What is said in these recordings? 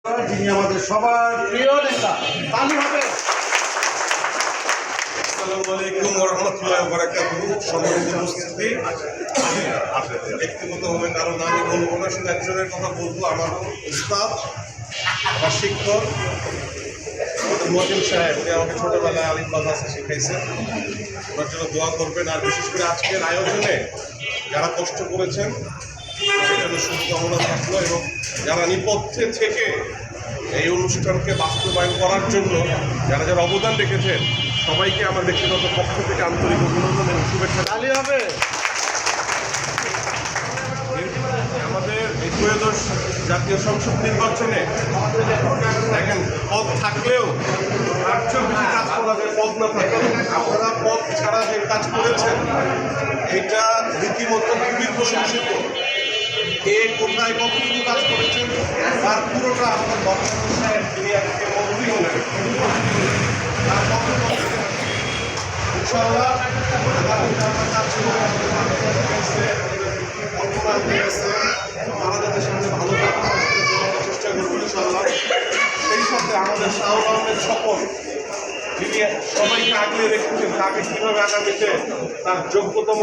যিনি আমাদের সবার প্রিয় নেতা তালি হবে। আসসালামু আলাইকুম ওয়া রাহমাতুল্লাহি ওয়া বারাকাতুহু। সম্মানিত উপস্থিতি, ব্যক্তিগতভাবে কারণ আমি বলবো না, শুধু একজনের কথা বলবো, আমার উস্তাদ, আমার শিক্ষক মুয়াজ্জিন সাহেব, উনি আমাকে ছোটবেলায় আলিফ বা তাসা শিখাইছেন। ওনার জন্য দোয়া করবেন। আর বিশেষ করে আজকের আয়োজনে যারা কষ্ট করেছেন সেজন্য শুভকামনা থাকলো, এবং যারা নেপথ্যে থেকে এই অনুষ্ঠানকে বাস্তবায়ন করার জন্য যারা যারা অবদান রেখেছেন সবাইকে আমার ব্যক্তিগত পক্ষ থেকে আন্তরিক অভিনন্দন এবং শুভেচ্ছা। তালি হবে। আমাদের এই ত্রয়োদশ জাতীয় সংসদ নির্বাচনে দেখেন, পদ থাকলেও তার চেয়েও বেশি কাজ করা যায় পদ না থাকে। আপনারা পদ ছাড়া যে কাজ করেছেন এটা রীতিমতো খুবই প্রশংসিত। কে কোথায় কতটুকু কাজ করেছেন তার পুরোটা আমাদের বক্তব্য সাহেব, তিনি আজকে মন্ত্রী হলেন, তার বক্তব্য ইনশাআল্লাহ তারা যাদের সামনে ভালো চেষ্টা করবো ইনশাআল্লাহ। সেই সাথে আমাদের শাহুল আহমেদ স্বপন, যিনি সবাইকে আগলে রেখেছেন, তাকে কীভাবে আগামীতে তার যোগ্যতম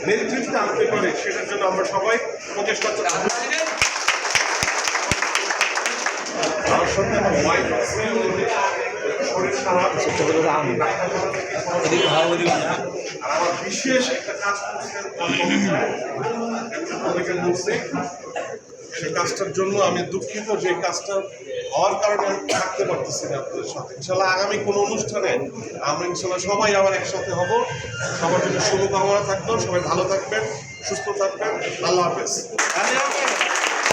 নেতৃত্বে আনতে পারে সেটার জন্য আমরা সবাই প্রচেষ্টা করছি। আমার সাথে আমার ওয়াইফ আছে, শরীর খারাপ, আর আমার বিশেষ একটা কাজ করছেন বলছে, সেই কাজটার জন্য আমি দুঃখিত যে কাজটা হওয়ার কারণে আমি থাকতে পারতেছি না আপনাদের সাথে। ইনশাল্লাহ আগামী কোনো অনুষ্ঠানে আমরা ইনশাল্লাহ সবাই আবার একসাথে হব। সবার জন্য শুভকামনা থাকলো, সবাই ভালো থাকবেন, সুস্থ থাকবেন। আল্লাহ হাফেজ।